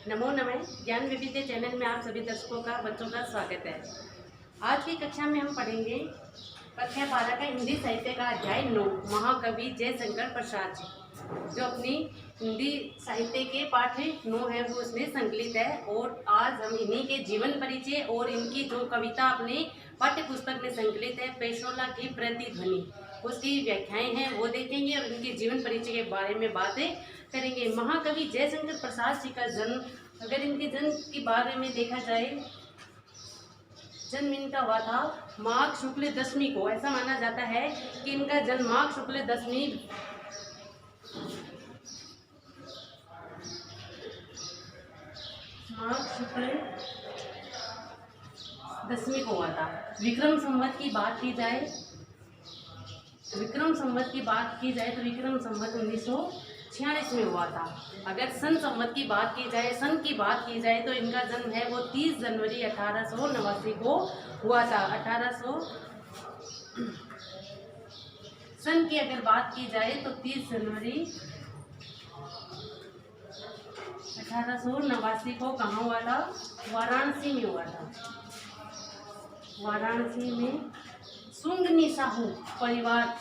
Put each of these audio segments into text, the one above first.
नमो नमः। ज्ञान विविधे चैनल में आप सभी दर्शकों का बच्चों का स्वागत है। आज की कक्षा में हम पढ़ेंगे कक्षा 12 का हिंदी साहित्य का अध्याय 9 महाकवि जयशंकर प्रसाद जी, जो अपनी हिंदी साहित्य के पाठ 9 है वो उसमें संकलित है। और आज हम इन्हीं के जीवन परिचय और इनकी जो कविता अपने पाठ्य पुस्तक में संकलित है पेशोला की प्रतिध्वनि, उसकी व्याख्याएं हैं वो देखेंगे और इनके जीवन परिचय के बारे में बातें करेंगे। महाकवि जयशंकर प्रसाद जी का जन्म, अगर इनके जन्म के बारे में देखा जाए, जन्म इनका हुआ था माघ शुक्ल दशमी को। ऐसा माना जाता है कि इनका जन्म माघ शुक्ल दशमी को हुआ था। विक्रम संवत की बात की जाए तो विक्रम संवत की बात की जाए तो 1946 में हुआ था। अगर सन संवत की बात की जाए, सन की बात की जाए तो इनका जन्म है वो 30 जनवरी 1889 को हुआ था। 1800 सन की अगर बात की जाए तो 30 जनवरी 1889 को कहाँ हुआ था? वाराणसी में हुआ था। वाराणसी में सुंगनी साहू परिवार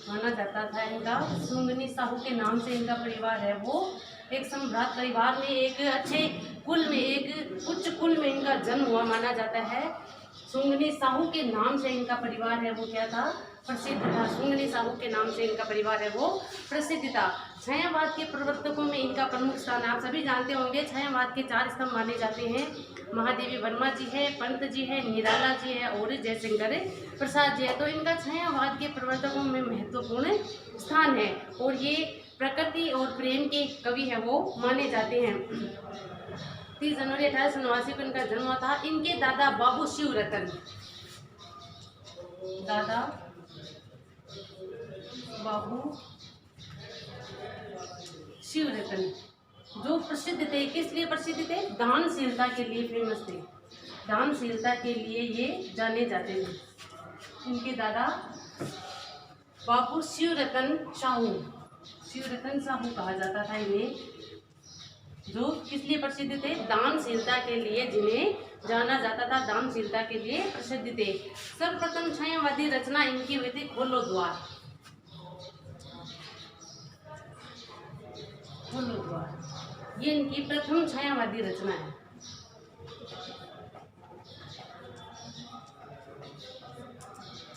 माना जाता था इनका। सुंगनी साहू के नाम से इनका परिवार है वो एक सम्राट परिवार में, एक अच्छे कुल में, एक उच्च कुल में इनका जन्म हुआ माना जाता है। सुंगनी साहू के नाम से इनका परिवार है वो क्या था? प्रसिद्ध था। सुंगनी साहू के नाम से इनका परिवार है वो प्रसिद्ध था। छायावाद के प्रवर्तकों में इनका प्रमुख स्थान, आप सभी जानते होंगे, छायावाद के 4 स्तंभ माने जाते हैं। महादेवी वर्मा जी है, पंत जी है, निराला जी है और जयशंकर प्रसाद जी है। तो इनका छायावाद के प्रवर्तकों में महत्वपूर्ण स्थान है और ये प्रकृति और प्रेम के कवि है वो माने जाते हैं। 30 जनवरी 1889 को इनका जन्म हुआ था। इनके दादा बाबू शिवरतन, दादा बाबू शिवरतन जो प्रसिद्ध थे, किस लिए प्रसिद्ध थे? दानशीलता के लिए फेमस थे। दानशीलता के लिए ये जाने जाते थे। इनके दादा बाबू शिवरतन साहू कहा जाता था इन्हें, जो किस लिए प्रसिद्ध थे? दानशीलता के लिए, जिन्हें जाना जाता था दानशीलता के लिए प्रसिद्ध थे। सर्वप्रथम छायावादी रचना इनकी हुई थी खोलो द्वार। ये इनकी प्रथम छायावादी रचना है।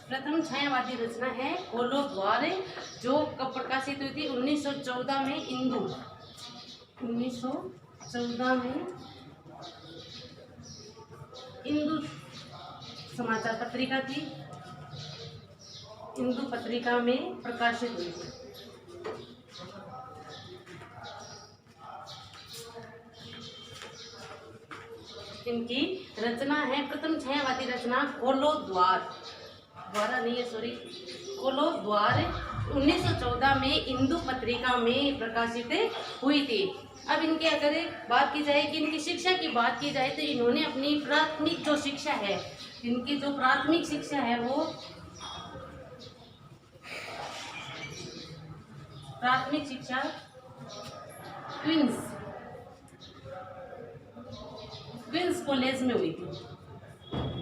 प्रथम छायावादी रचना है खोलो द्वार, जो कब प्रकाशित हुई थी? 1914 में। 1914 में इंदु समाचार पत्रिका थी, इंदु पत्रिका में प्रकाशित हुई थी। इनकी रचना है प्रथम छायावादी रचना खोलो द्वार, खोलो द्वार 1914 में इंदु पत्रिका में प्रकाशित हुई थी। अब इनके अगर बात की जाए कि इनकी शिक्षा की बात की जाए तो इन्होंने अपनी प्राथमिक जो शिक्षा है, इनकी जो प्राथमिक शिक्षा है वो प्राथमिक शिक्षा क्वींस कॉलेज में हुई थी।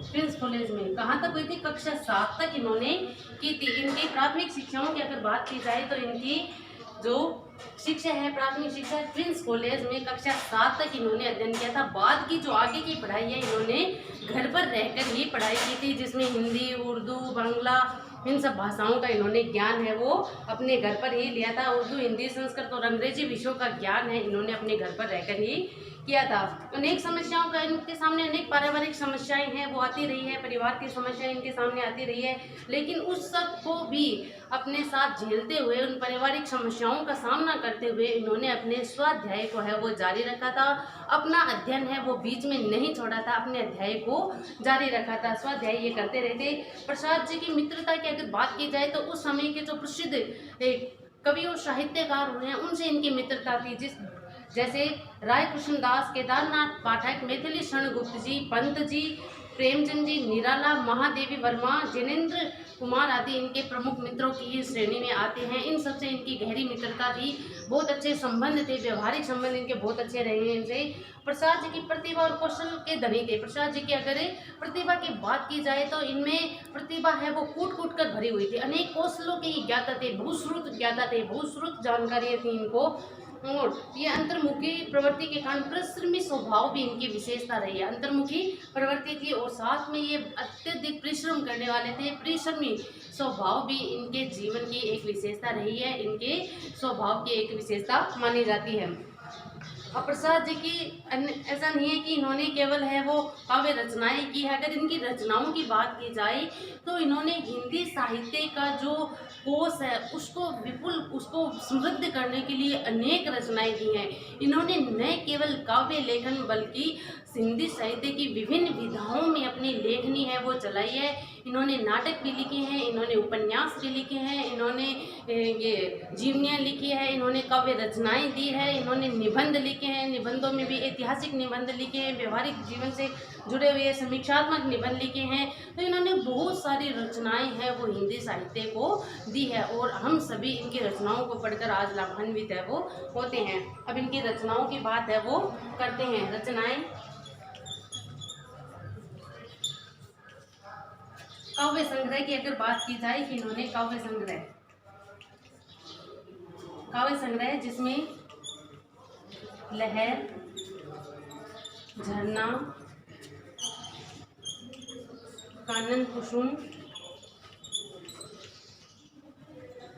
क्वींस कॉलेज में कहाँ तक हुई थी? कक्षा 7 तक इन्होंने की थी। इनकी प्राथमिक शिक्षाओं की अगर बात की जाए तो इनकी जो शिक्षा है, प्राथमिक शिक्षा क्वींस कॉलेज में कक्षा 7 तक इन्होंने अध्ययन किया था। बाद की जो आगे की पढ़ाई है इन्होंने घर पर रहकर ही पढ़ाई की थी, जिसमें हिंदी, उर्दू, बांग्ला, इन सब भाषाओं का इन्होंने ज्ञान है वो अपने घर पर ही लिया था। उर्दू, हिंदी, संस्कृत और अंग्रेजी विषयों का ज्ञान है इन्होंने अपने घर पर रहकर ही किया था। अनेक समस्याओं का इनके सामने, अनेक पारिवारिक समस्याएं हैं वो आती रही है, परिवार की समस्याएं इनके सामने आती रही है, लेकिन उस सब को भी अपने साथ झेलते हुए, उन पारिवारिक समस्याओं का सामना करते हुए इन्होंने अपने स्वाध्याय को है वो जारी रखा था। अपना अध्ययन है वो बीच में नहीं छोड़ा था, अपने अध्याय को जारी रखा था, स्वाध्याय ये करते रहते। प्रसाद जी की मित्रता की अगर बात की जाए तो उस समय के जो प्रसिद्ध कवि और साहित्यकार हुए हैं उनसे इनकी मित्रता थी, जैसे राय कृष्णदास, केदारनाथ पाठक, मैथिली शरण गुप्त जी, पंत जी, प्रेमचंद जी, निराला, महादेवी वर्मा, जिनेंद्र कुमार आदि इनके प्रमुख मित्रों की ही श्रेणी में आते हैं। इन सबसे इनकी गहरी मित्रता थी, बहुत अच्छे संबंध थे, व्यवहारिक संबंध इनके बहुत अच्छे रहे हैं इनसे। प्रसाद जी की प्रतिभा और कौशल के धनी थे। प्रसाद जी की अगर प्रतिभा की बात की जाए तो इनमें प्रतिभा है वो कूट कूट कर भरी हुई थी। अनेक कौशलों के ज्ञाता थे, भूश्रुत जानकारी थी इनको। और ये अंतर्मुखी प्रवृत्ति के कारण परिश्रमी स्वभाव भी इनकी विशेषता रही है। अंतर्मुखी प्रवृत्ति थी और साथ में ये अत्यधिक परिश्रम करने वाले थे। परिश्रमी स्वभाव भी इनके जीवन की एक विशेषता रही है, इनके स्वभाव की एक विशेषता मानी जाती है। और प्रसाद जी की ऐसा नहीं है कि इन्होंने केवल है वो काव्य रचनाएं की है। अगर इनकी रचनाओं की बात की जाए तो इन्होंने हिंदी साहित्य का जो कोश है उसको विपुल, उसको समृद्ध करने के लिए अनेक रचनाएं दी हैं। इन्होंने न केवल काव्य लेखन बल्कि हिंदी साहित्य की विभिन्न विधाओं में अपनी लेखनी है वो चलाई है। इन्होंने नाटक भी लिखे हैं, इन्होंने उपन्यास भी लिखे हैं, इन्होंने ये जीवनियाँ लिखी है, इन्होंने काव्य रचनाएं दी है, इन्होंने निबंध लिखे हैं, निबंधों में भी ऐतिहासिक निबंध लिखे हैं, व्यवहारिक जीवन से जुड़े हुए समीक्षात्मक निबंध लिखे हैं। तो इन्होंने बहुत सारी रचनाएं हैं वो हिंदी साहित्य को दी है और हम सभी इनकी रचनाओं को पढ़कर आज लाभान्वित है वो होते हैं। अब इनकी रचनाओं की बात है वो करते हैं। रचनाएं काव्य संग्रह की अगर बात की जाए कि इन्होंने काव्य संग्रह जिसमें लहर, झरना, कानन कुसुम,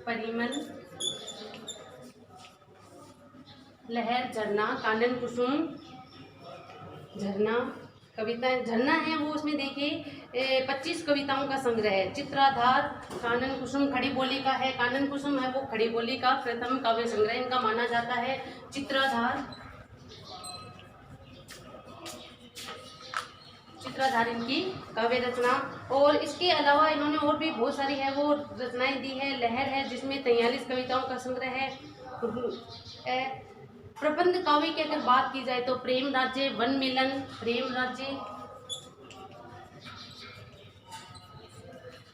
परिमल, लहर, झरना, कानन कुसुम, झरना कविता झरना है वो उसमें देखिए 25 कविताओं का संग्रह है। चित्राधार, कानन कुसुम खड़ी बोली का है। कानन कुसुम है वो खड़ी बोली का प्रथम काव्य संग्रह इनका माना जाता है। चित्राधार इनकी काव्य रचना। और इसके अलावा इन्होंने और भी बहुत सारी है वो रचनाएं दी है। लहर है जिसमें 43 कविताओं का संग्रह है। प्रबंध काव्य की अगर बात की जाए तो प्रेम राज्य, वन मिलन, प्रेम राज्य,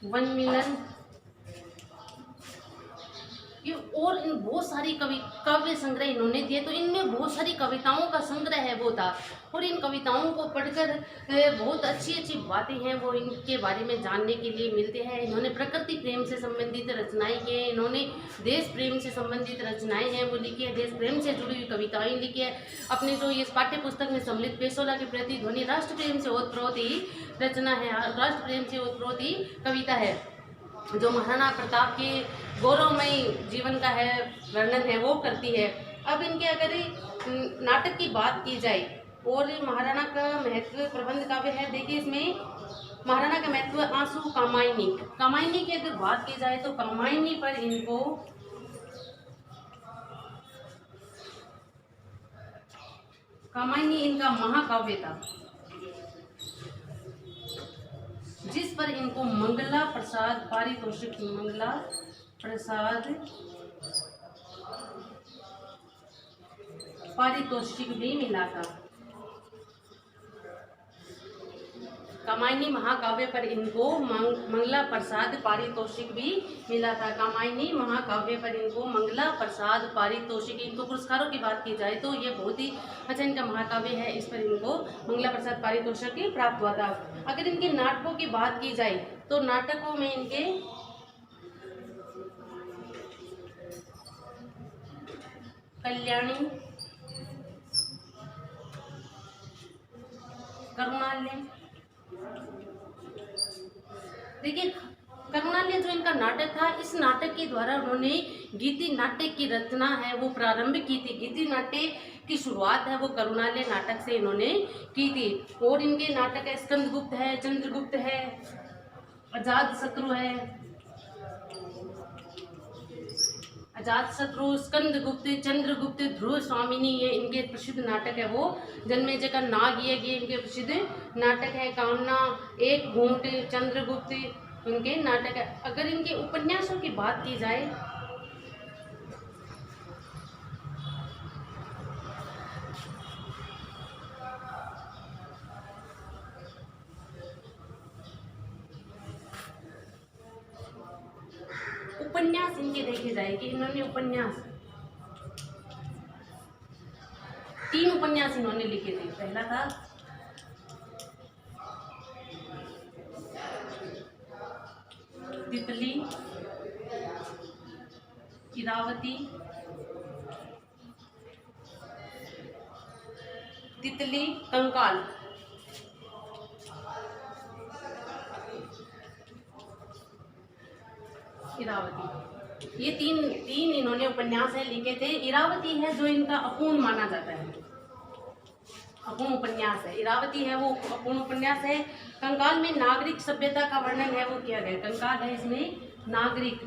वन मिलन, और इन बहुत सारी काव्य संग्रह इन्होंने दिए। तो इनमें बहुत सारी कविताओं का संग्रह है वो था और इन कविताओं को पढ़कर बहुत अच्छी अच्छी बातें हैं वो इनके बारे में जानने के लिए मिलते हैं। इन्होंने प्रकृति प्रेम से संबंधित रचनाएं की है, इन्होंने देश प्रेम से संबंधित रचनाएं हैं वो लिखी है, देश प्रेम से जुड़ी हुई कविताएं लिखी है। अपने जो ये पाठ्य पुस्तक में सम्मिलित पेशोला की प्रतिध्वनि राष्ट्र प्रेम से ओतप्रोत ही रचना है, राष्ट्र प्रेम से ओतप्रोत ही कविता है जो महाराणा प्रताप के गौरवमयी जीवन का है वर्णन है वो करती है। अब इनके अगर नाटक की बात की जाए और महाराणा का महत्व प्रबंध काव्य है। देखिए इसमें महाराणा का महत्व आंसू, कामायनी की अगर बात की जाए तो कामायनी पर इनको कामायनी इनका महाकाव्य था जिस पर इनको मंगला प्रसाद पारितोषिक भी मिला था। कामायनी महाकाव्य पर इनको मंगला प्रसाद पारितोषिक भी मिला था। कामायनी महाकाव्य पर इनको मंगला प्रसाद पारितोषिक, इनको पुरस्कारों की बात की जाए तो ये बहुत ही अच्छा इनका महाकाव्य है, इस पर इनको मंगला प्रसाद पारितोषिक प्राप्त हुआ था। अगर इनके नाटकों की बात की जाए तो नाटकों में इनके कल्याणी, करुणालय, देखिए करुणालय जो इनका नाटक था, इस नाटक के द्वारा उन्होंने गीति नाट्य की रचना है वो प्रारंभ की थी। गीति नाट्य की शुरुआत है वो करुणालय नाटक से इन्होंने की थी। और इनके नाटक है स्कंदगुप्त है, चंद्रगुप्त है, अजातशत्रु है, स्कंदगुप्त, चंद्रगुप्त, ध्रुव स्वामिनी, ये इनके प्रसिद्ध नाटक है वो। जन्मेजय का नाग ये इनके प्रसिद्ध नाटक है। कामना, एक घूंट, चंद्रगुप्त इनके नाटक है। अगर इनके उपन्यासों की बात की जाए उपन्यास इनके देखे जाए कि इन्होंने उपन्यास 3 उपन्यास इन्होंने लिखे थे। पहला था तितली, इरावती, तितली, कंकाल। इरावती, ये तीन इन्होंने उपन्यास है लिखे थे। इरावती है जो इनका अपूर्ण माना जाता है, अपूर्ण उपन्यास है। इरावती है वो अपूर्ण उपन्यास है। कंकाल में नागरिक सभ्यता का वर्णन है वो किया गया। कंकाल है इसमें नागरिक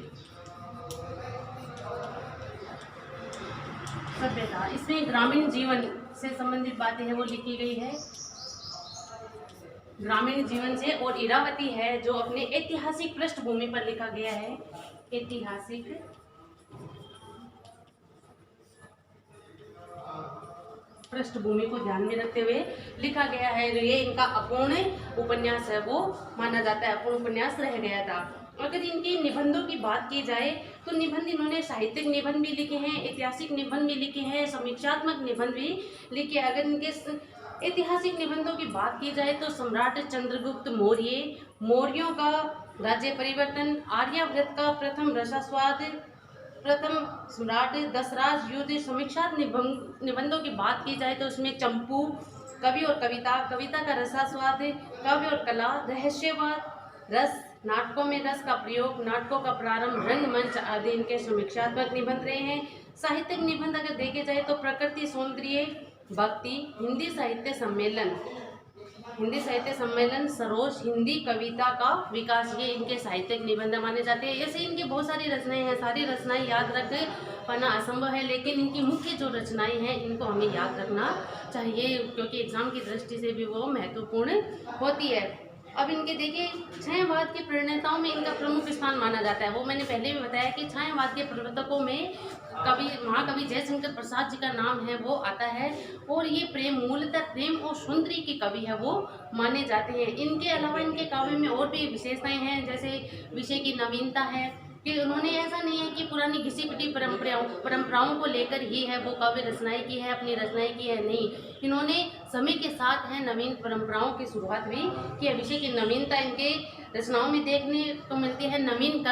सभ्यता, इसमें ग्रामीण जीवन से संबंधित बातें हैं वो लिखी गई है, ग्रामीण जीवन से। और इरावती है जो अपने ऐतिहासिक पृष्ठभूमि पर लिखा गया है, ऐतिहासिक पृष्ठभूमि को ध्यान में रखते हुए लिखा गया है। ये इनका अपूर्ण उपन्यास है वो माना जाता है, अपूर्ण उपन्यास रह गया था। अगर इनके निबंधों की बात की जाए तो निबंध इन्होंने साहित्यिक निबंध भी लिखे हैं, ऐतिहासिक निबंध भी लिखे हैं, समीक्षात्मक निबंध भी लिखे। अगर इनके ऐतिहासिक निबंधों की बात की जाए तो सम्राट चंद्रगुप्त मौर्य, मौर्यों का राज्य परिवर्तन, आर्यावर्त का प्रथम रसास्वाद, प्रथम सम्राट, दशराज युद्ध। समीक्षा निबंधों की बात की जाए तो उसमें चंपू, कवि और कविता, कविता का रसास्वाद, काव्य और कला, रहस्यवाद, रस, नाटकों में रस का प्रयोग, नाटकों का प्रारंभ, रंगमंच आदि इनके समीक्षात्मक निबंध रहे हैं। साहित्यिक निबंध अगर देखे जाए तो प्रकृति सौंदर्य, भक्ति, हिंदी साहित्य सम्मेलन, हिंदी साहित्य सम्मेलन, सरोज, हिंदी कविता का विकास, ये इनके साहित्यिक निबंध माने जाते हैं। ऐसे इनकी बहुत सारी रचनाएं हैं, सारी रचनाएं याद रख पाना असंभव है, लेकिन इनकी मुख्य जो रचनाएं हैं इनको हमें याद रखना चाहिए क्योंकि एग्जाम की दृष्टि से भी वो महत्वपूर्ण होती है। अब इनके देखिए छायावाद के प्रणेताओं में इनका प्रमुख स्थान माना जाता है। वो मैंने पहले भी बताया कि छायावाद के प्रवर्तकों में कवि महाकवि जयशंकर प्रसाद जी का नाम है वो आता है। और ये प्रेम, मूलतः प्रेम और सौंदर्य के कवि है वो माने जाते हैं। इनके अलावा इनके काव्य में और भी विशेषताएं हैं, जैसे विषय की नवीनता है कि उन्होंने ऐसा नहीं है कि पुरानी घिसी पिटी परंपराओं को लेकर ही है वो काव्य रचनाएं की है, अपनी रचनाएं की है, नहीं, इन्होंने समय के साथ है नवीन परंपराओं की शुरुआत भी की है। विषय की नवीनता इनके रचनाओं में देखने को मिलती है। नवीन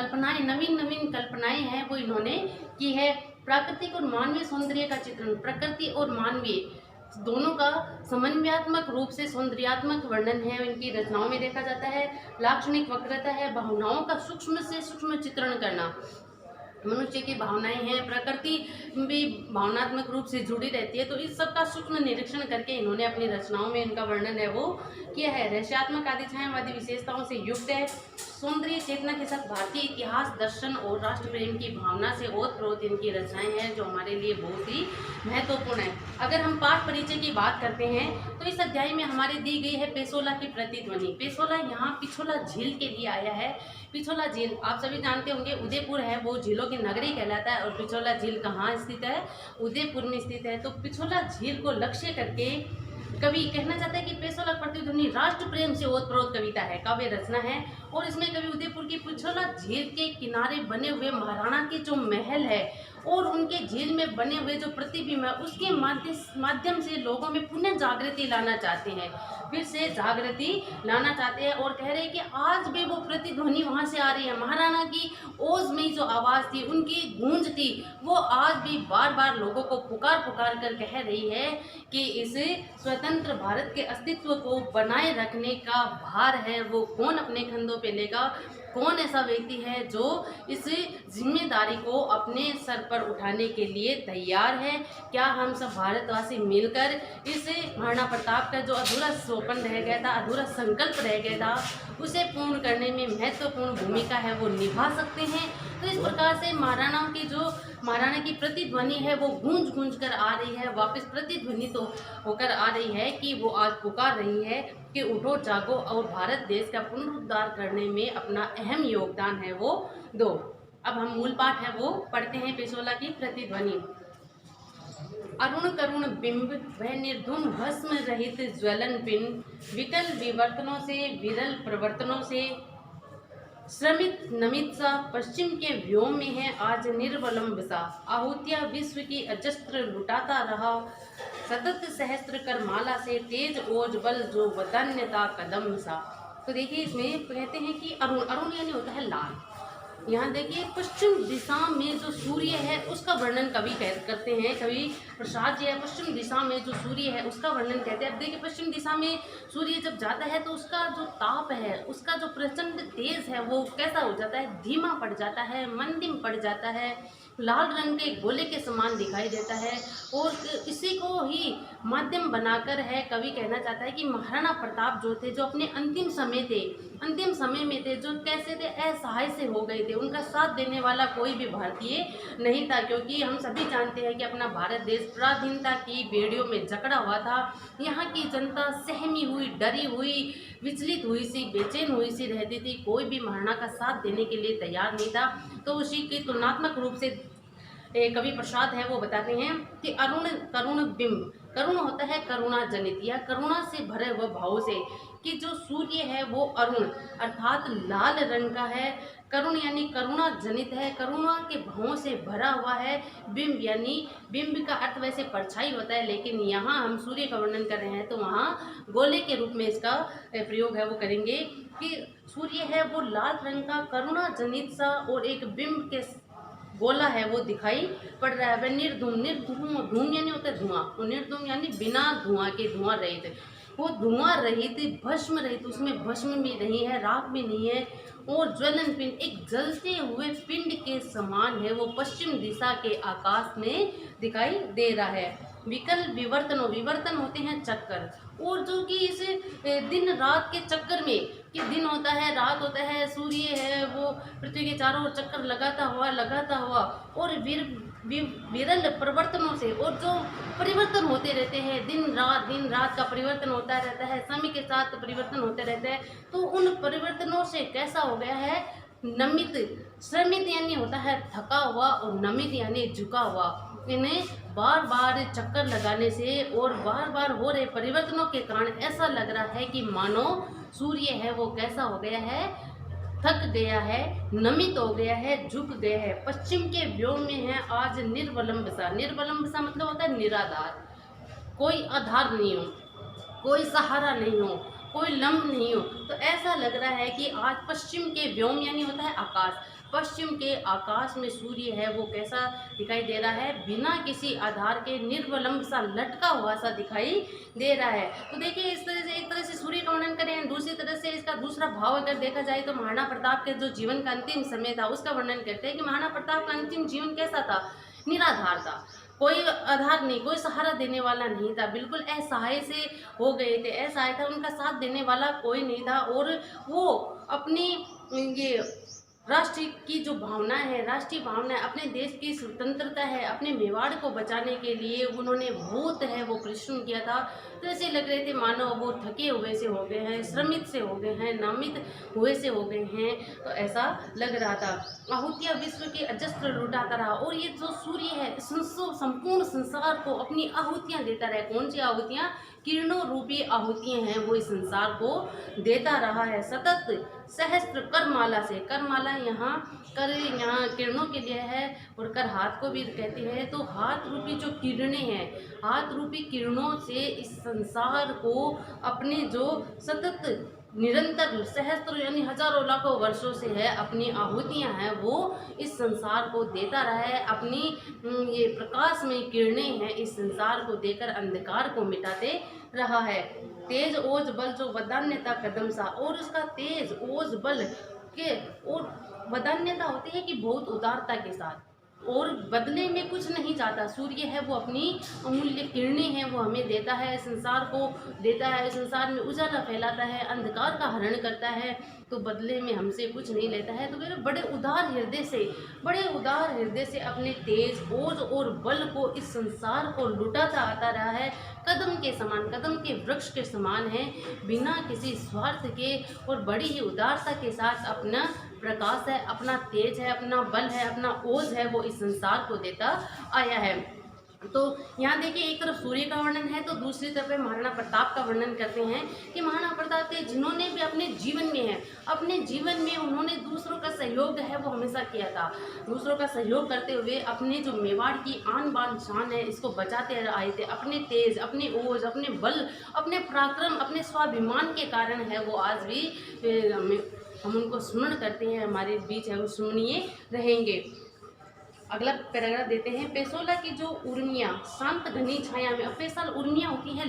कल्पनाएं हैं वो इन्होंने की है। प्राकृतिक और मानवीय सौंदर्य का चित्रण, प्रकृति और मानवीय दोनों का समन्वयात्मक रूप से सौंदर्यात्मक वर्णन है इनकी रचनाओं में देखा जाता है। लाक्षणिक वक्रता है, भावनाओं का सूक्ष्म से सूक्ष्म चित्रण करना। मनुष्य की भावनाएं हैं, प्रकृति भी भावनात्मक रूप से जुड़ी रहती है, तो इस सब का सूक्ष्म निरीक्षण करके इन्होंने अपनी रचनाओं में इनका वर्णन है वो किया है। रहस्यात्मक आदि छायावादी विशेषताओं से युक्त है। सौंदर्य चेतना के साथ भारतीय इतिहास, दर्शन और राष्ट्र प्रेम की भावना से ओतप्रोत इनकी रचनाएं हैं जो हमारे लिए बहुत ही महत्वपूर्ण है। अगर हम पाठ परिचय की बात करते हैं तो इस अध्याय में हमारे दी गई है पेसोला की प्रतिध्वनि। पेसोला यहाँ पिछोला झील के लिए आया है। पिछोला झील आप सभी जानते होंगे उदयपुर है वो झीलों की नगरी कहलाता है। और पिछोला झील कहाँ स्थित है? उदयपुर में स्थित है। तो पिछोला झील को लक्ष्य करके कवि कहना चाहता है कि पेसोला प्रतिध्वनि राष्ट्र प्रेम से ओतप्रोत कविता है, काव्य रचना है। और इसमें कवि उदयपुर की पिछोला झील के किनारे बने हुए महाराणा के जो महल है और उनके झील में बने हुए जो प्रतिबिंब है उसके माध्यम से लोगों में पुनः जागृति लाना चाहते हैं, फिर से जागृति लाना चाहते हैं। और कह रहे हैं कि आज भी वो प्रतिध्वनि वहाँ से आ रही है। महाराणा की ओज में जो आवाज़ थी, उनकी गूंज थी, वो आज भी बार बार लोगों को पुकार पुकार कर कह रही है कि इस स्वतंत्र भारत के अस्तित्व को बनाए रखने का भार है वो कौन अपने कंधों पे लेगा, कौन ऐसा व्यक्ति है जो इस जिम्मेदारी को अपने सर पर उठाने के लिए तैयार है। क्या हम सब भारतवासी मिलकर इस महाराणा प्रताप का जो अधूरा स्वप्न रह गया था, अधूरा संकल्प रह गया था, उसे पूर्ण करने में महत्वपूर्ण भूमिका है वो निभा सकते हैं। तो इस प्रकार से महाराणा की प्रतिध्वनि है वो गूंज गूंज कर आ रही है, वापस प्रतिध्वनि तो होकर आ रही है कि वो आज पुकार रही है कि उठो जागो और भारत देश का पुनरुद्धार करने में अपना अहम योगदान है वो दो। अब हम मूल पाठ है वो पढ़ते हैं पेसोला की प्रतिध्वनि। अरुण करुण बिंब वह निर्धूम भस्म रहित ज्वलन पिंड, विकल विवर्तनों से विरल प्रवर्तनों से श्रमित नमित सा पश्चिम के व्योम में है आज निर्वलंब सा, आहुतियां विश्व की अजस्त्र लुटाता रहा, सतत सहस्त्र कर माला से तेज ओज बल जो वदान्यता कदम सा। तो देखिए इसमें कहते हैं कि अरुण, अरुण यानी होता है लाल। यहाँ देखिए पश्चिम दिशा में जो सूर्य है उसका वर्णन कवि करते हैं, कवि प्रसाद जी है, पश्चिम दिशा में जो सूर्य है उसका वर्णन कहते हैं। अब देखिए पश्चिम दिशा में सूर्य जब जाता है तो उसका जो ताप है, उसका जो प्रचंड तेज है वो कैसा हो जाता है, धीमा पड़ जाता है, मंदिम पड़ जाता है, लाल रंग के गोले के समान दिखाई देता है। और इसी को ही माध्यम बनाकर है कवि कहना चाहता है कि महाराणा प्रताप जो थे, जो अपने अंतिम समय में थे, जो कैसे थे, असहाय से हो गए थे, उनका साथ देने वाला कोई भी भारतीय नहीं था। क्योंकि हम सभी जानते हैं कि अपना भारत देश पराधीनता की बेड़ियों में जकड़ा हुआ था। यहाँ की जनता सहमी हुई, डरी हुई, विचलित हुई सी, बेचैन हुई सी रहती थी, कोई भी महाराणा का साथ देने के लिए तैयार नहीं था। तो उसी के तुलनात्मक रूप से कवि प्रसाद है वो बताते हैं कि अरुण करुण बिंब, करुण होता है करुणा जनित या करुणा से भरे हुए भाव से, कि जो सूर्य है वो अरुण अर्थात लाल रंग का है, करुण यानी करुणा जनित है, करुणा के भावों से भरा हुआ है, बिंब यानी बिंब का अर्थ वैसे परछाई होता है, लेकिन यहाँ हम सूर्य का वर्णन कर रहे हैं तो वहाँ गोले के रूप में इसका प्रयोग है वो करेंगे कि सूर्य है वो लाल रंग का करुणा जनित सा और एक बिंब के गोला है वो दिखाई पड़ रहा है। वह निर्धूम, निर्धूम धूम यानी होता है धुआं, और निर्धूम यानी बिना धुआं के, धुआं रहित, वो धुआं रहित, भस्म रहित, उसमें भस्म भी नहीं है, राख भी नहीं है, और ज्वलन पिंड एक जलते हुए पिंड के समान है, वो पश्चिम दिशा के आकाश में दिखाई दे रहा है। विकल विवर्तन, विवर्तन होते हैं चक्कर, और जो कि इस दिन रात के चक्कर में, कि दिन होता है, रात होता है, सूर्य है वो पृथ्वी के चारों ओर चक्कर लगाता हुआ और विरल परिवर्तनों से, और जो परिवर्तन होते रहते हैं, दिन रात का परिवर्तन होता रहता है, समय के साथ परिवर्तन होते रहते हैं, तो उन परिवर्तनों से कैसा हो गया है, नमित, श्रमित यानी होता है थका हुआ, और नमित यानी झुका हुआ। इन्हें बार बार चक्कर लगाने से और बार बार हो रहे परिवर्तनों के कारण ऐसा लग रहा है कि मानो सूर्य है वो कैसा हो गया है, थक गया है, नमित हो गया है, झुक गया है। पश्चिम के व्योम में है आज निर्वलंब सा, निर्वलंब सा मतलब होता है निराधार, कोई आधार नहीं हो, कोई सहारा नहीं हो, कोई लंब नहीं हो। तो ऐसा लग रहा है कि आज पश्चिम के व्योम यानी होता है आकाश, पश्चिम के आकाश में सूर्य है वो कैसा दिखाई दे रहा है, बिना किसी आधार के निर्वलंब सा, लटका हुआ सा दिखाई दे रहा है। तो देखिए इस तरह से, एक तरह से सूर्य का वर्णन करें, दूसरी तरह से इसका दूसरा भाव अगर देखा जाए तो महाराणा प्रताप के जो जीवन का अंतिम समय था उसका वर्णन करते हैं कि महाराणा प्रताप का अंतिम जीवन कैसा था, निराधार था, कोई आधार नहीं, कोई सहारा देने वाला नहीं था, बिल्कुल असहाय से हो गए थे, असहाय था, उनका साथ देने वाला कोई नहीं था। और वो अपनी ये राष्ट्र की जो भावना है, राष्ट्रीय भावना है, अपने देश की स्वतंत्रता है, अपने मेवाड़ को बचाने के लिए उन्होंने बहुत है वो परिश्रम किया था। तो ऐसे लग रहे थे मानो वो थके हुए से हो गए हैं, श्रमित से हो गए हैं, नामित हुए से हो गए हैं, तो ऐसा लग रहा था। आहुतियां विश्व के अजस्त्र लुटाता रहा, और ये जो सूर्य है संपूर्ण संसार को अपनी आहुतियां देता रहा। कौन सी आहुतियां, किरणों रूपी आहुतियां हैं वो इस संसार को देता रहा है। सतत सहस्त्र करमाला से, करमाला यहाँ कर यहाँ किरणों के लिए है, और कर हाथ को भी कहते हैं। तो हाथ रूपी जो किरणें हैं, हाथ रूपी किरणों से इस संसार को अपने जो सतत निरंतर सहस्त्र यानी हजारों लाखों वर्षों से है अपनी आहुतियां हैं वो इस संसार को देता रहा है। अपनी ये प्रकाश में किरणें हैं इस संसार को देकर अंधकार को मिटाते रहा है। तेज ओज बल जो वदान्यता कदम सा, और उसका तेज ओज बल के और वदान्यता होती है कि बहुत उदारता के साथ, और बदले में कुछ नहीं चाहता। सूर्य है वो अपनी अमूल्य किरणें हैं वो हमें देता है, संसार को देता है, संसार में उजाला फैलाता है, अंधकार का हरण करता है, तो बदले में हमसे कुछ नहीं लेता है। तो बड़े उदार हृदय से अपने तेज ओज और बल को इस संसार को लुटाता आता रहा है। कदम के समान, कदम के वृक्ष के समान है, बिना किसी स्वार्थ के और बड़ी ही उदारता के साथ अपना प्रकाश है, अपना तेज है, अपना बल है, अपना ओज है वो इस संसार को देता आया है। तो यहाँ देखिए, एक तरफ सूर्य का वर्णन है तो दूसरी तरफ है महाराणा प्रताप का वर्णन करते हैं कि महाराणा प्रताप के जिन्होंने भी अपने जीवन में उन्होंने दूसरों का सहयोग है वो हमेशा किया था। दूसरों का सहयोग करते हुए अपने जो मेवाड़ की आन बान शान है इसको बचाते आए थे। अपने तेज, अपने ओज, अपने बल, अपने पराक्रम, अपने स्वाभिमान के कारण है वो आज भी हम उनको स्मरण करते हैं, हमारे बीच है वो स्मरणीय रहेंगे। अगला पैराग्राफ देते हैं। पेशोला की जो उर्मियाँ शांत घनी छाया में, पेशल उर्मियाँ होती हैं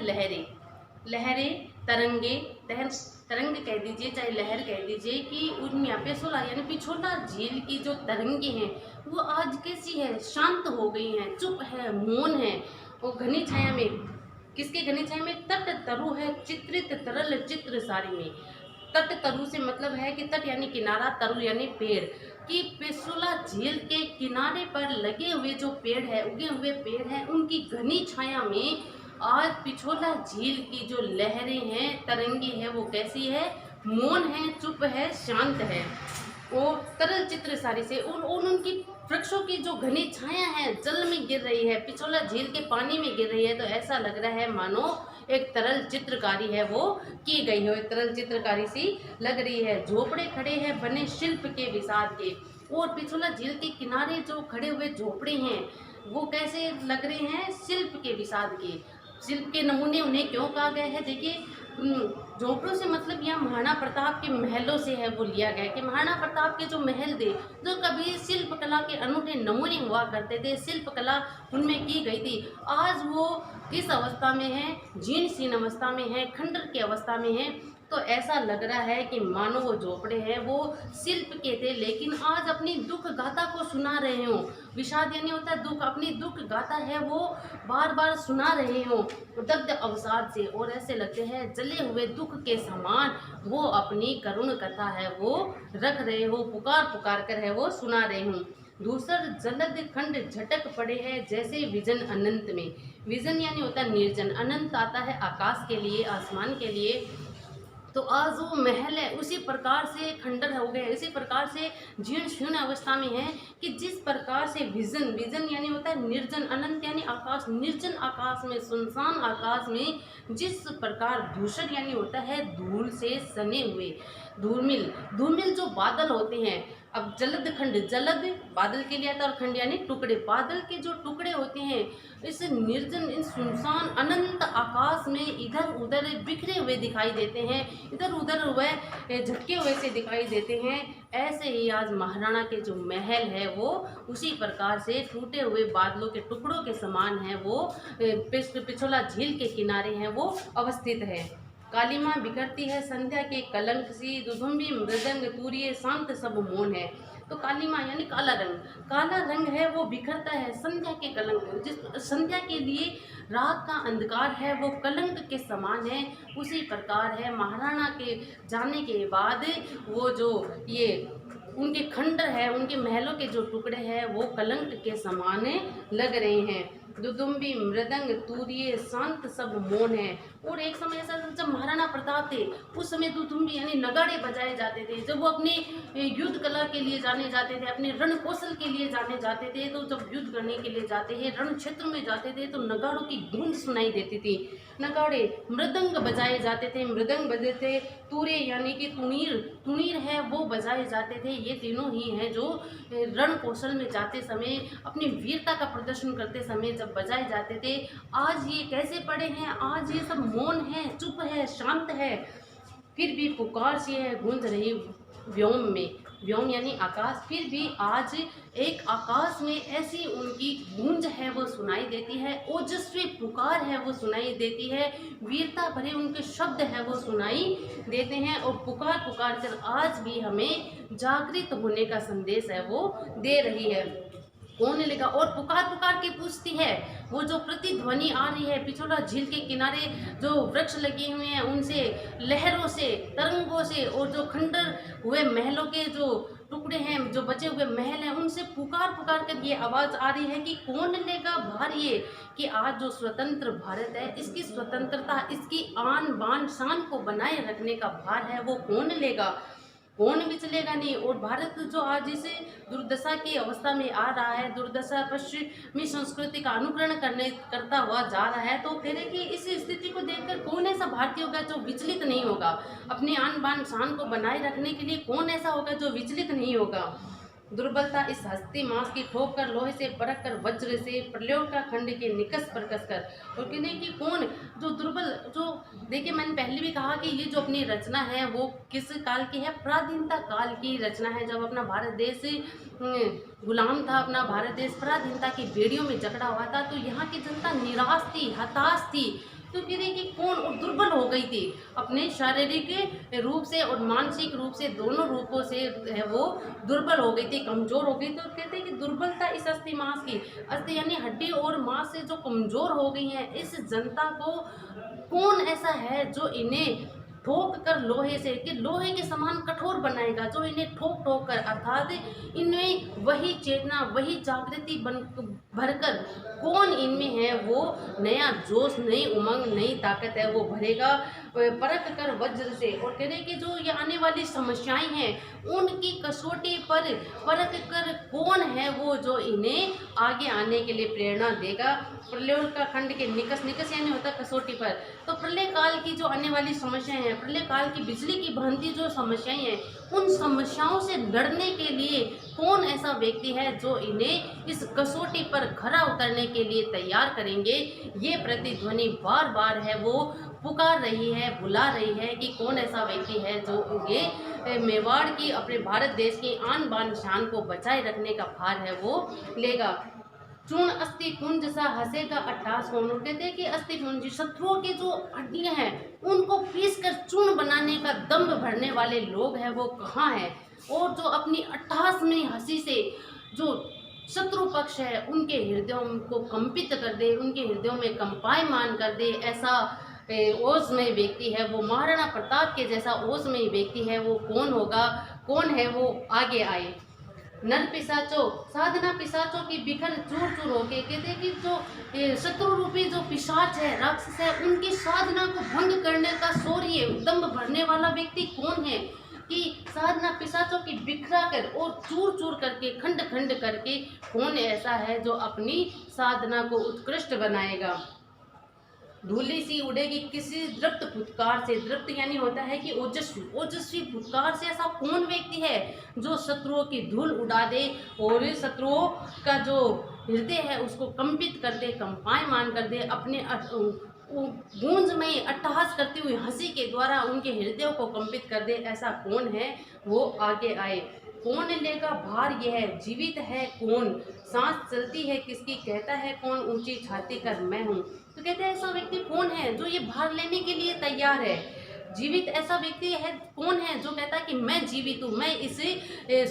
लहरें, तरंगे, तरंग कह दीजिए चाहे लहर कह दीजिए, कि उर्मियाँ पेशोला यानी पिछोला झील की जो तरंगे हैं वो आज कैसी है, शांत हो गई हैं, चुप है, मौन है। वो घनी छाया में, किसके घनी छाया में, तट तरु है चित्रित तरल चित्र सारी में। तट तरु से मतलब है कि तट यानी किनारा, तरु यानी पेड़, कि पेशोला झील के किनारे पर लगे हुए जो पेड़ है, उगे हुए पेड़ हैं, उनकी घनी छाया में आज पिछोला झील की जो लहरें हैं, तरंगे हैं, वो कैसी है, मौन है, चुप है, शांत है। और तरल चित्र सारी से उनकी वृक्षों की जो घनी छाया है जल में गिर रही है, पिछोला झील के पानी में गिर रही है, तो ऐसा लग रहा है मानो एक तरल चित्रकारी है वो की गई हो, एक तरल चित्रकारी सी लग रही है। झोपड़े खड़े हैं बने शिल्प के विषाद के, और पिछोला झील के किनारे जो खड़े हुए झोपड़े हैं वो कैसे लग रहे हैं, शिल्प के विषाद के। शिल्प के नमूने उन्हें क्यों कहा गया है, देखिए झोपड़ों से मतलब यहाँ महाराणा प्रताप के महलों से है वो लिया गया, कि महाराणा प्रताप के जो महल थे जो कभी शिल्प कला के अनूठे नमूने हुआ करते थे, शिल्प कला उनमें की गई थी, आज वो किस अवस्था में है, जीर्ण शीर्ण अवस्था में है, खंडर की अवस्था में है। तो ऐसा लग रहा है कि मानो वो झोपड़े हैं वो शिल्प के थे, लेकिन आज अपनी दुख गाथा को सुना रहे हो। विषाद यानी होता है दुख, अपनी दुख गाथा है वो बार बार सुना रहे हो दग्ध अवसाद से, और ऐसे लगते हैं जले हुए दुख के समान वो अपनी करुण कथा है वो रख रहे हो, पुकार पुकार कर है वो सुना रहे हो। दूसर जलद खंड झटक पड़े हैं जैसे विजन अनंत में। विजन यानी होता है निर्जन, अनंत आता है आकाश के लिए, आसमान के लिए। तो आज वो महल है उसी प्रकार से खंडर हो गए, इसी प्रकार से जीर्ण शीर्ण अवस्था में है, कि जिस प्रकार से विजन यानी होता है निर्जन, अनंत यानी आकाश, निर्जन आकाश में, सुनसान आकाश में जिस प्रकार धूसर यानी होता है धूल से सने हुए, धूमिल जो बादल होते हैं। अब जलद खंड, जलद बादल के लिए आता है और खंड यानी टुकड़े, बादल के जो टुकड़े होते हैं इस निर्जन, इन सुनसान अनंत आकाश में इधर उधर बिखरे हुए दिखाई देते हैं, इधर उधर हुए झटके हुए से दिखाई देते हैं। ऐसे ही आज महाराणा के जो महल है वो उसी प्रकार से टूटे हुए बादलों के टुकड़ों के समान है, वो पिछोला झील के किनारे हैं वो अवस्थित है। कालीमा बिखरती है संध्या के कलंक सी, दुधुम्बी मृदंग तूर्य शांत सब मौन है। तो कालीमा यानी काला रंग है वो बिखरता है संध्या के कलंक, जिस संध्या के लिए रात का अंधकार है वो कलंक के समान है, उसी प्रकार है महाराणा के जाने के बाद वो जो ये उनके खंडर है, उनके महलों के जो टुकड़े हैं वो कलंक के समान लग रहे हैं। दुदुम्बी मृदंग तूर्य शांत सब मौन है। और एक समय ऐसा जब महाराणा प्रताप थे उस समय दुदुम्बी यानी नगाड़े बजाए जाते थे, जब वो अपने युद्ध कला के लिए जाने जाते थे, अपने रण कौशल के लिए जाने जाते थे, तो जब युद्ध करने के लिए जाते हैं रण क्षेत्र में जाते थे तो नगाड़ों की गूंज सुनाई देती थी, नगाड़े मृदंग बजाए जाते थे, मृदंग बजे थे, तूर्य यानी कि तुनीर है वो बजाए जाते थे। ये तीनों ही हैं जो रण कौशल में जाते समय अपनी वीरता का प्रदर्शन करते समय जब बजाए जाते थे। आज ये कैसे पड़े हैं, आज ये सब मौन है, चुप है, शांत है, फिर भी पुकार सी है गूंज रही व्योम में, व्योम यानी आकाश, फिर भी आज एक आकाश में ऐसी उनकी गूंज है वो सुनाई देती है, ओजस्वी पुकार है वो सुनाई देती है, वीरता भरे उनके शब्द है वो सुनाई देते हैं, और पुकार पुकार कर आज भी हमें जागृत होने का संदेश है वो दे रही है। कौन लेगा, और पुकार पुकार के पूछती है, वो जो प्रतिध्वनि आ रही है पिछोला झील के किनारे जो वृक्ष लगे हुए हैं उनसे, लहरों से, तरंगों से, और जो खंडर हुए महलों के जो टुकड़े हैं, जो बचे हुए महल हैं, उनसे पुकार पुकार कर ये आवाज़ आ रही है कि कौन लेगा भार ये, कि आज जो स्वतंत्र भारत है इसकी स्वतंत्रता, इसकी आन बान शान को बनाए रखने का भार है वो कौन लेगा। कौन भी चलेगा नहीं। और भारत जो आज इस दुर्दशा की अवस्था में आ रहा है, दुर्दशा पश्चिमी संस्कृति का अनुकरण करता हुआ जा रहा है, तो कह रहे कि इस स्थिति को देखकर कौन ऐसा भारतीय होगा जो विचलित नहीं होगा, अपनी आन बान शान को बनाए रखने के लिए कौन ऐसा होगा जो विचलित नहीं होगा। दुर्बलता इस हस्ती मांस की ठोक कर, लोहे से परख कर, वज्र से प्रलयों का खंड के निकस पर कस कर। और कहने कि कौन जो दुर्बल, जो देखिए मैंने पहले भी कहा कि ये जो अपनी रचना है वो किस काल की है, पराधीनता काल की रचना है। जब अपना भारत देश गुलाम था, अपना भारत देश पराधीनता की बेड़ियों में जकड़ा हुआ था, तो यहाँ की जनता निराश थी, हताश थी। तो कह रहे कि कौन और दुर्बल हो गई थी, अपने शारीरिक रूप से और मानसिक रूप से, दोनों रूपों से है वो दुर्बल हो गई थी, कमजोर हो गई। तो कहते हैं कि दुर्बलता इस अस्थि मांस की, अस्थि यानी हड्डी और मांस से जो कमजोर हो गई है, इस जनता को कौन ऐसा है जो इन्हें ठोक कर लोहे से, कि लोहे के समान कठोर बनाएगा, जो इन्हें ठोक ठोक कर, अर्थात इनमें वही चेतना, वही जागृति भरकर कौन इनमें है वो नया जोश, नई उमंग, नई ताकत है वो भरेगा, परख कर वज्र से। और कह रहे कि जो ये आने वाली समस्याएं हैं उनकी कसौटी पर परख कर कौन है वो जो इन्हें आगे आने के लिए प्रेरणा देगा। प्रलय का खंड के निकस, निकस यानी होता है कसौटी पर। तो प्रलय काल की जो आने वाली समस्याएं हैं, प्रलय काल की बिजली की भांति जो समस्याएं हैं, उन समस्याओं से लड़ने के लिए कौन ऐसा व्यक्ति है जो इन्हें इस कसौटी पर खरा उतरने के लिए तैयार करेंगे। ये प्रतिध्वनि बार बार है वो पुकार रही है, बुला रही है कि कौन ऐसा व्यक्ति है जो ये मेवाड़ की, अपने भारत देश की आन बान शान को बचाए रखने का भार है वो लेगा। चूर्ण अस्थि पुंज सा हंसेगा अट्ठास कौन। कहते हैं कि अस्थि पुंज, शत्रुओं की जो हड्डियां हैं उनको पीस कर चूर्ण बनाने का दम्भ भरने वाले लोग हैं वो कहाँ हैं, और जो अपनी अट्ठास में हंसी से जो शत्रु पक्ष है उनके हृदयों को कंपित कर दे, उनके हृदयों में कंपायमान कर दे, ऐसा ओजमय व्यक्ति है वो, महाराणा प्रताप के जैसा ओजमय व्यक्ति है वो कौन होगा, कौन है वो आगे आए। नर पिशाचो, साधना पिशाचों की बिखर चूर चूर होके, कहते हैं कि जो शत्रु रूपी जो पिशाच है, राक्षस है, उनकी साधना को भंग करने का शौर्य, दम्भ भरने वाला व्यक्ति कौन है कि साधना पिशाचों की बिखरा कर और चूर चूर करके, खंड खंड करके कौन ऐसा है जो अपनी साधना को उत्कृष्ट बनाएगा। धूली सी उड़ेगी किसी दृप्त फुटकार से, दृप्त यानी होता है कि ओजस्वी, ओजस्वी फुटकार से ऐसा कौन व्यक्ति है जो शत्रुओं की धूल उड़ा दे और शत्रुओं का जो हृदय है उसको कंपित कर दे, कंपायमान कर दे, अपने गूंजमयी अट्टहास करती हुई हंसी के द्वारा उनके हृदयों को कंपित कर दे। ऐसा कौन है वो आगे आए। कौन लेगा भार यह है, जीवित है कौन, सांस चलती है किसकी, कहता है कौन ऊंची छाती कर मैं हूँ। तो कहते हैं ऐसा व्यक्ति कौन है जो ये भार लेने के लिए तैयार है। जीवित ऐसा व्यक्ति है कौन है जो कहता है कि मैं जीवित हूँ, मैं इस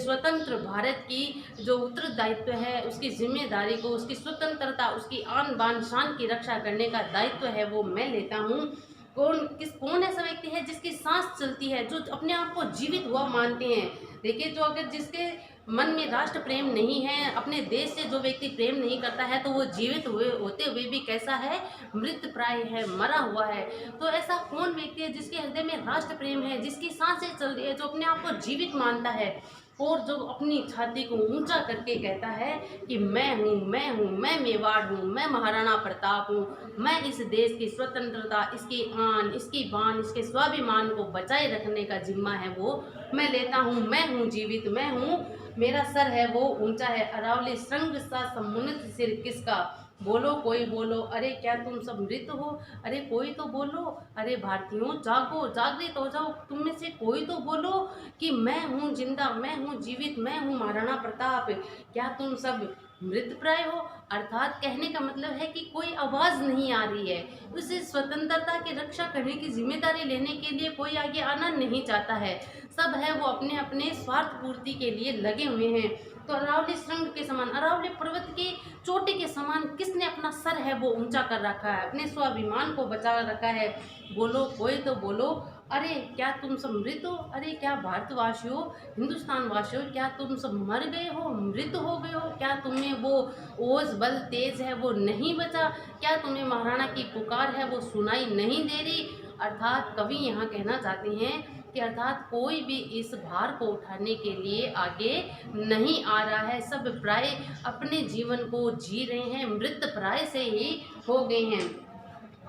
स्वतंत्र भारत की जो उत्तरदायित्व है, उसकी जिम्मेदारी को, उसकी स्वतंत्रता, उसकी आन बान शान की रक्षा करने का दायित्व है वो मैं लेता हूँ। कौन ऐसा व्यक्ति है जिसकी सांस चलती है, जो अपने आप को जीवित हुआ मानते हैं। देखिए, जो अगर जिसके मन में राष्ट्र प्रेम नहीं है, अपने देश से जो व्यक्ति प्रेम नहीं करता है, तो वो जीवित होते हुए भी कैसा है, मृत प्राय है, मरा हुआ है। तो ऐसा कौन व्यक्ति है जिसके हृदय में राष्ट्र प्रेम है, जिसकी सांसें चल रही है, जो अपने आप को जीवित मानता है और जो अपनी छाती को ऊंचा करके कहता है कि मैं हूँ, मैं हूँ, मैं मेवाड़ हूँ, मैं महाराणा प्रताप हूँ, मैं इस देश की स्वतंत्रता, इसकी आन, इसकी बान, इसके स्वाभिमान को बचाए रखने का जिम्मा है वो मैं लेता हूँ। मैं हूँ जीवित, मैं हूँ, मेरा सर है वो ऊंचा है। अरावली श्रृंग सा समुन्नत सिर किसका, बोलो कोई बोलो, अरे क्या तुम सब मृत हो, अरे कोई तो बोलो, अरे भारतीयों जागो, जागृत हो जाओ, तुम में से कोई तो बोलो कि मैं हूँ जिंदा, मैं हूँ जीवित, मैं हूँ महाराणा प्रताप, क्या तुम सब मृत प्राय हो। अर्थात कहने का मतलब है कि कोई आवाज़ नहीं आ रही है, उसे स्वतंत्रता की रक्षा करने की जिम्मेदारी लेने के लिए कोई आगे आना नहीं चाहता है। सब है वो अपने अपने स्वार्थ पूर्ति के लिए लगे हुए हैं। तो अरावली श्रृंग के समान, अरावली पर्वत की चोटी के समान किसने अपना सर है वो ऊंचा कर रखा है, अपने स्वाभिमान को बचा रखा है। बोलो कोई तो बोलो, अरे क्या तुम सब मृत हो, अरे क्या भारतवासियों, हिंदुस्तान वासियों, क्या तुम सब मर गए हो, मृत हो गए हो, क्या तुम्हें वो ओज बल तेज है वो नहीं बचा, क्या तुम्हें महाराणा की पुकार है वो सुनाई नहीं दे रही। अर्थात कवि यहाँ कहना चाहते हैं कि अर्थात कोई भी इस भार को उठाने के लिए आगे नहीं आ रहा है। सब प्राय अपने जीवन को जी रहे हैं, मृत प्राय से ही हो गए हैं।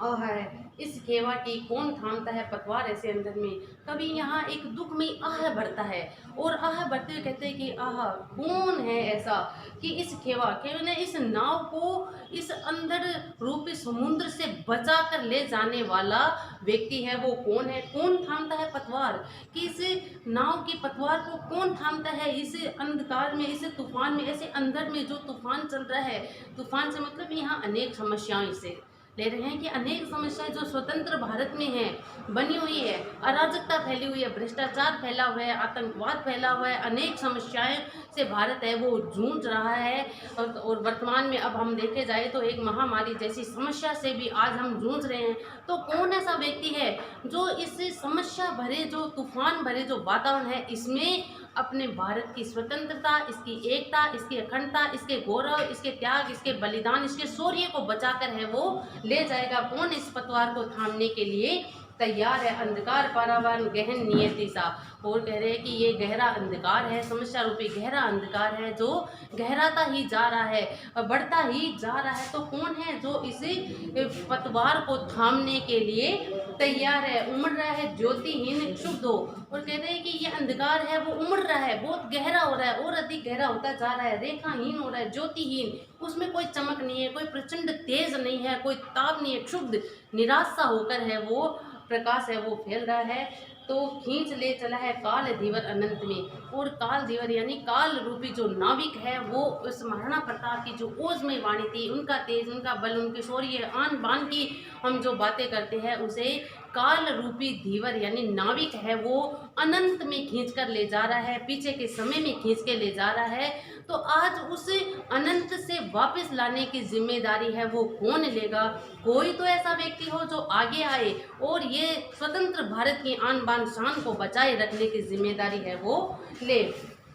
और है इस खेवा की कौन थामता है पतवार ऐसे अंदर में। कभी यहाँ एक दुख में आह भरता है, और आह भरते हुए कहते हैं कि आह कौन है ऐसा कि इस खेवा ने इस नाव को इस अंदर रूपी समुद्र से बचा कर ले जाने वाला व्यक्ति है, वो कौन है। कौन थामता है पतवार, कि इस नाव की पतवार को कौन थामता है इस अंधकार में, इस तूफान में, ऐसे अंदर में जो तूफान चल रहा है। तूफान से मतलब यहाँ अनेक समस्याएं से ले रहे हैं कि अनेक समस्याएं जो स्वतंत्र भारत में है बनी हुई है, अराजकता फैली हुई है, भ्रष्टाचार फैला हुआ है, आतंकवाद फैला हुआ है, अनेक समस्याएं से भारत है वो जूझ रहा है। और वर्तमान में अब हम देखे जाए तो एक महामारी जैसी समस्या से भी आज हम जूझ रहे हैं। तो कौन ऐसा व्यक्ति है जो इस समस्या भरे, जो तूफान भरे जो वातावरण है, इसमें अपने भारत की स्वतंत्रता, इसकी एकता, इसकी अखंडता, इसके गौरव, इसके त्याग, इसके बलिदान, इसके शौर्य को बचाकर है वो ले जाएगा। कौन इस पतवार को थामने के लिए तैयार है। अंधकार पारावान गहन नियति सा, और कह रहे हैं कि ये गहरा अंधकार है, समस्या रूपी गहरा अंधकार है जो गहराता ही जा रहा है, बढ़ता ही जा रहा है। तो कौन है जो इस पतवार को थामने के लिए तैयार है। उमड़ रहा है ज्योतिहीन क्षुब्ध हो, और कहते हैं कि ये अंधकार है वो उमड़ रहा है, बहुत गहरा हो रहा है, और अधिक गहरा होता जा रहा है, रेखाहीन हो रहा है, ज्योतिहीन, उसमें कोई चमक नहीं है, कोई प्रचंड तेज नहीं है, कोई ताप नहीं है, क्षुब्ध निराश सा होकर है वो प्रकाश है वो फैल रहा है। तो खींच ले चला है काल धीवर अनंत में, और काल धीवर यानी काल रूपी जो नाविक है वो उस महाराणा प्रताप की जो ओजमय वाणी थी, उनका तेज, उनका बल, उनके शौर्य, आन बान की हम जो बातें करते हैं, उसे काल रूपी धीवर यानी नाविक है वो अनंत में खींच कर ले जा रहा है, पीछे के समय में खींच के ले जा रहा है। तो आज उस अनंत से वापस लाने की जिम्मेदारी है वो कौन लेगा। कोई तो ऐसा व्यक्ति हो जो आगे आए और ये स्वतंत्र भारत की आन बान शान को बचाए रखने की जिम्मेदारी है वो ले।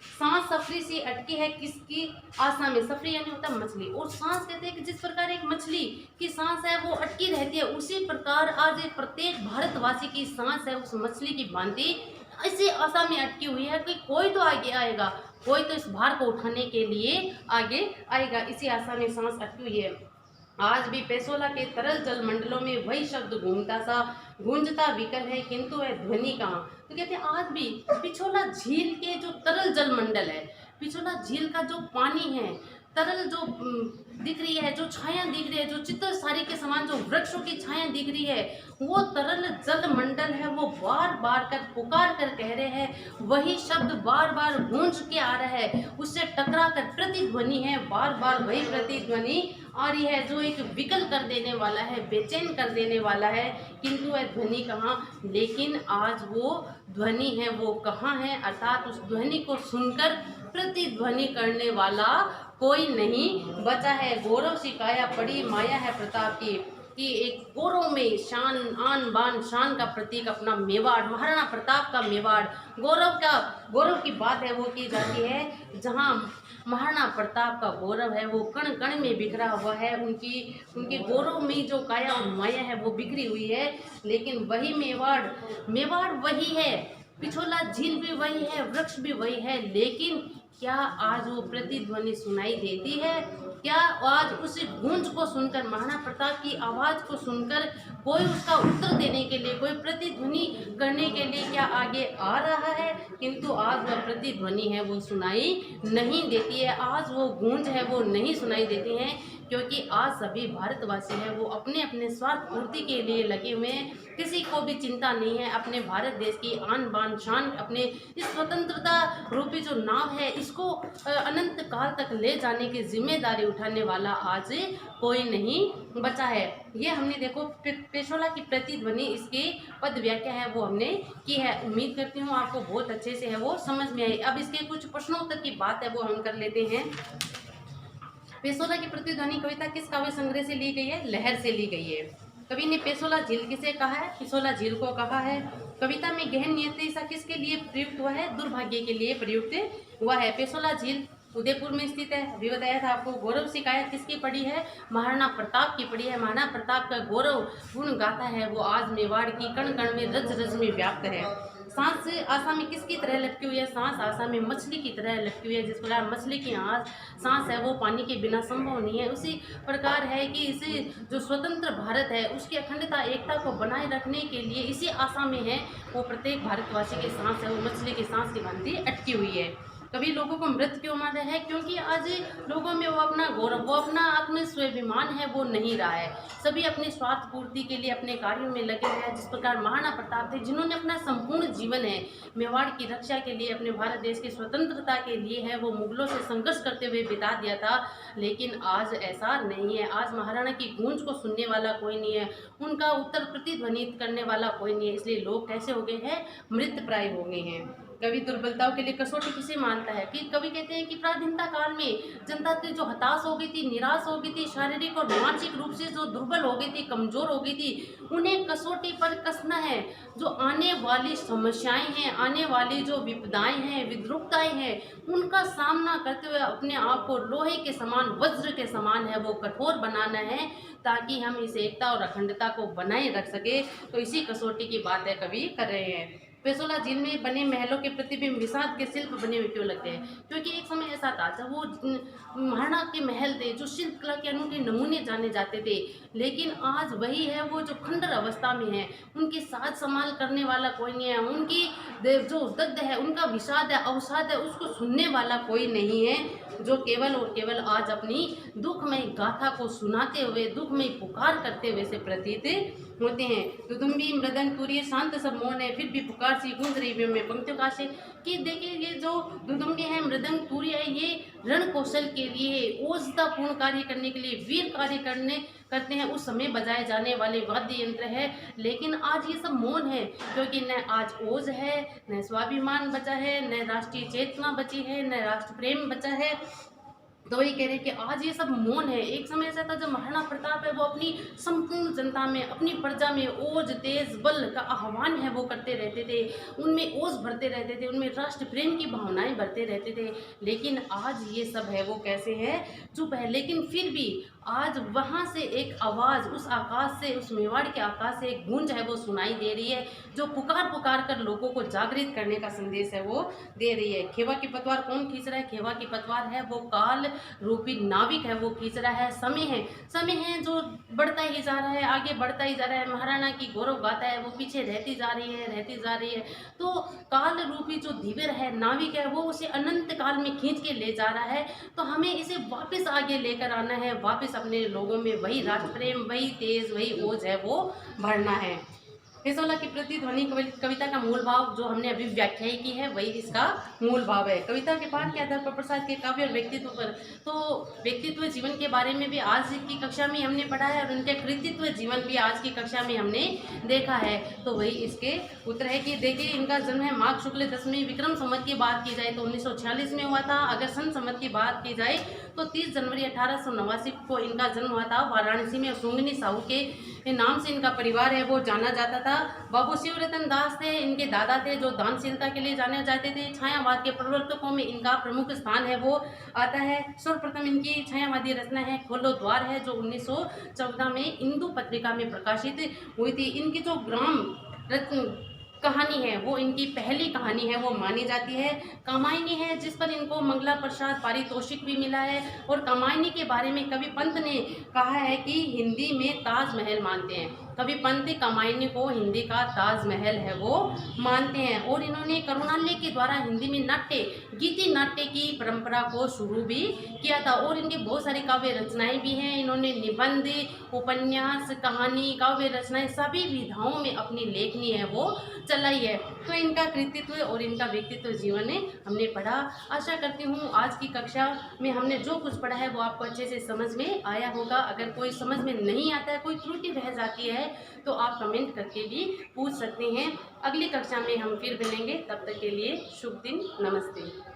सांस सफरी सी अटकी है किसकी आशा में। सफरी यानी होता है मछली, और सांस कहते हैं कि जिस प्रकार एक मछली की सांस है वो अटकी रहती है, उसी प्रकार आज प्रत्येक भारतवासी की सांस है उस मछली की भांति इसी आशा में अटकी हुई है कि कोई तो आगे आएगा, कोई तो इस भार को उठाने के लिए आगे आएगा, इसी आशा में सांस अटकी हुई है। आज भी पेसोला के तरल जल मंडलों में वही शब्द घूमता सा गूंजता विकल है, किंतु वह ध्वनि कहाँ। तो कहते हैं आज भी पिछोला झील के जो तरल जल मंडल है, पिछोला झील का जो पानी है, तरल जो दिख रही है, जो छाया दिख रही है, जो चित्र सारी के समान जो वृक्षों की छाया दिख रही है, वो तरल जल मंडल है वो बार बार कर पुकार कर कह रहे हैं, वही शब्द बार बार गूंज के आ रहा है, उससे टकरा कर प्रतिध्वनि है, बार बार वही प्रतिध्वनि आ रही है जो एक विकल कर देने वाला है, बेचैन कर देने वाला है, किंतु वह ध्वनि कहाँ। लेकिन आज वो ध्वनि है वो कहाँ है, अर्थात उस ध्वनि को सुनकर प्रतिध्वनि करने वाला कोई नहीं बचा है। गौरव सी काया पड़ी माया है प्रताप की, कि एक गौरव में शान, आन बान शान का प्रतीक अपना मेवाड़, महाराणा प्रताप का मेवाड़, गौरव की बात है वो की जाती है, जहाँ महाराणा प्रताप का गौरव है वो कण कण में बिखरा हुआ है, उनके गौरव में जो काया और माया है वो बिखरी हुई है। लेकिन वही मेवाड़ वही है, पिछोला झील भी वही है, वृक्ष भी वही है, लेकिन क्या आज वो प्रतिध्वनि सुनाई देती है? क्या आज उस गूंज को सुनकर, महाराणा प्रताप की आवाज़ को सुनकर कोई उसका उत्तर देने के लिए, कोई प्रतिध्वनि करने के लिए क्या आगे आ रहा है? किंतु आज वह प्रतिध्वनि है वो सुनाई नहीं देती है, आज वो गूंज है वो नहीं सुनाई देती है, क्योंकि आज सभी भारतवासी हैं वो अपने अपने स्वार्थ पूर्ति के लिए लगे हुए हैं, किसी को भी चिंता नहीं है अपने भारत देश की आन बान शान, अपने इस स्वतंत्रता रूपी जो नाव है इसको अनंत काल तक ले जाने की जिम्मेदारी उठाने वाला आज कोई नहीं बचा है। ये हमने देखो पेशोला की प्रतिध्वनि, इसकी पद व्याख्या है वो हमने की है। उम्मीद करती हूँ आपको बहुत अच्छे से है वो समझ में आई। अब इसके कुछ प्रश्नोत्तर की बात है वो हम कर लेते हैं। पेशोला की प्रतिध्वनि कविता किस काव्य संग्रह से ली गई है? लहर से ली गई है। कवि ने पेशोला झील किसे कहा है? पिछोला झील को कहा है। कविता में गहन नियति सा किसके लिए प्रयुक्त हुआ है? दुर्भाग्य के लिए प्रयुक्त हुआ है। पेशोला झील उदयपुर में स्थित है, अभी बताया था आपको। गौरव शिकायत किसकी पड़ी है? महाराणा प्रताप की पड़ी है। महाराणा प्रताप का गौरव गुण गाता है वो आज मेवाड़ की कण कण में, रज रज में व्याप्त है। सांस आशा में किसकी तरह लटकी हुई है? सांस आशा में मछली की तरह लटकी हुई है। जिस प्रकार मछली की सांस है वो पानी के बिना संभव नहीं है, उसी प्रकार है कि इसे जो स्वतंत्र भारत है उसकी अखंडता एकता को बनाए रखने के लिए इसी आशा में है वो प्रत्येक भारतवासी की सांस है वो मछली की सांस की भांति अटकी हुई है। कभी लोगों को मृत क्यों माना है? क्योंकि आज लोगों में वो अपना गौरव, वो अपना आत्म स्वाभिमान है वो नहीं रहा है। सभी अपने स्वार्थ पूर्ति के लिए अपने कार्यों में लगे हैं। जिस प्रकार महाराणा प्रताप थे जिन्होंने अपना संपूर्ण जीवन है मेवाड़ की रक्षा के लिए, अपने भारत देश की स्वतंत्रता के लिए है वो मुगलों से संघर्ष करते हुए बिता दिया था। लेकिन आज ऐसा नहीं है। आज महाराणा की गूंज को सुनने वाला कोई नहीं है, उनका उत्तर प्रतिध्वनित करने वाला कोई नहीं है। इसलिए लोग कैसे हो गए हैं? मृत प्राय हो गए हैं। कवि दुर्बलताओं के लिए कसौटी किसे मानता है? कि कवि कहते हैं कि प्राधीनता काल में जनता थी जो हताश हो गई थी, निराश हो गई थी, शारीरिक और मानसिक रूप से जो दुर्बल हो गई थी, कमजोर हो गई थी, उन्हें कसौटी पर कसना है। जो आने वाली समस्याएं हैं, आने वाली जो विपदाएं हैं, विद्रुपताएं हैं, उनका सामना करते हुए अपने आप को लोहे के समान, वज्र के समान है वो कठोर बनाना है ताकि हम इस एकता और अखंडता को बनाए रख सके। तो इसी कसौटी की बात है कवि कर रहे हैं। पेसोला झील में बने महलों के प्रतिबिंब विषाद के शिल्प बने हुए क्यों लगते हैं? क्योंकि एक समय ऐसा था जब वो महाराणा के महल थे जो शिल्प कला के अनूठे नमूने जाने जाते थे, लेकिन आज वही है वो जो खंडर अवस्था में है। उनकी साज संभाल करने वाला कोई नहीं है, उनकी जो दग्ध है, उनका विषाद है, अवसाद है, उसको सुनने वाला कोई नहीं है। जो केवल और केवल आज अपनी दुखमय गाथा को सुनाते हुए, दुखमय पुकार करते हुए से प्रतीत होते हैं। दुदुम्बी मृदंग तुरीय शांत सब मौन है, फिर भी पुकार सी गूंज रही में पंक्तियों का से कि देखिए ये जो दुदुम्बी है, मृदंग तुरीय है, ये रण कौशल के लिए, ओजतापूर्ण कार्य करने के लिए, वीर कार्य करते हैं उस समय बजाए जाने वाले वाद्य यंत्र है। लेकिन आज ये सब मौन है क्योंकि न आज ओज है, न स्वाभिमान बचा है, न राष्ट्रीय चेतना बची है, न राष्ट्र प्रेम बचा है। तो वही कह रहे हैं कि आज ये सब मौन है। एक समय ऐसा था जब महाराणा प्रताप है वो अपनी संपूर्ण जनता में, अपनी प्रजा में ओज, तेज, बल का आह्वान है वो करते रहते थे, उनमें ओज भरते रहते थे, उनमें राष्ट्र प्रेम की भावनाएं भरते रहते थे। लेकिन आज ये सब है वो कैसे है? चुप है। लेकिन फिर भी आज वहाँ से एक आवाज़, उस आकाश से, उस मेवाड़ के आकाश से एक गूंज है वो सुनाई दे रही है जो पुकार पुकार कर लोगों को जागृत करने का संदेश है वो दे रही है। खेवा की पतवार कौन खींच रहा है? खेवा की पतवार है वो काल रूपी नाविक है वो खींच रहा है। समय है जो बढ़ता ही जा रहा है, आगे बढ़ता ही जा रहा है। महाराणा की गौरव गाथा है वो पीछे रहती जा रही है। तो काल रूपी जो धीवर है, नाविक है, वो उसे अनंत काल में खींच के ले जा रहा है। तो हमें इसे वापस आगे लेकर आना है, वापस अपने लोगों में वही राष्ट्र प्रेम, वही तेज, वही ओज है वो भरना है। पेसोला की प्रतिध्वनि कविता का मूल भाव जो हमने अभी व्याख्या की है वही इसका मूल भाव है। कविता के पाठ के आधार पर प्रसाद के काव्य और व्यक्तित्व पर, तो व्यक्तित्व जीवन के बारे में भी आज की कक्षा में हमने पढ़ा है और उनके कृतित्व जीवन भी आज की कक्षा में हमने देखा है। तो वही इसके उत्तर है कि देखिए इनका जन्म है माघ शुक्ल दशमी विक्रम संवत की बात की जाए तो 1946 में हुआ था। अगर सन संवत की बात की जाए तो 30 जनवरी 1889 को इनका जन्म हुआ था वाराणसी में। सुंगनी साहू के नाम से इनका परिवार है वो जाना जाता था। बाबू शिवरतन दास थे इनके दादा थे जो दानशीलता के लिए जाने जाते थे। छायावाद के प्रवर्तकों में इनका प्रमुख स्थान है वो आता है। सर्वप्रथम इनकी छायावादी रचना है खोलो द्वार है जो 1914 में इंदू पत्रिका में प्रकाशित हुई थी। इनकी जो ग्राम कहानी है वो इनकी पहली कहानी है वो मानी जाती है। कामायनी है जिस पर इनको मंगला प्रसाद पारितोषिक भी मिला है। और कामायनी के बारे में कवि पंत ने कहा है कि हिंदी में ताजमहल मानते हैं। कवि पंत कामायनी को हिंदी का ताजमहल है वो मानते हैं। और इन्होंने करुणालय के द्वारा हिंदी में नाट्य, गीति नाट्य की परंपरा को शुरू भी किया था। और इनके बहुत सारी काव्य रचनाएं भी हैं। इन्होंने निबंध, उपन्यास, कहानी, काव्य रचनाएं सभी विधाओं में अपनी लेखनी है वो चलाई है। तो इनका कृतित्व और इनका व्यक्तित्व जीवन हमने पढ़ा। आशा करती हूँ आज की कक्षा में हमने जो कुछ पढ़ा है वो आपको अच्छे से समझ में आया होगा। अगर कोई समझ में नहीं आता है, कोई त्रुटि रह जाती है तो आप कमेंट करके भी पूछ सकते हैं। अगली कक्षा में हम फिर मिलेंगे, तब तक के लिए शुभ दिन, नमस्ते।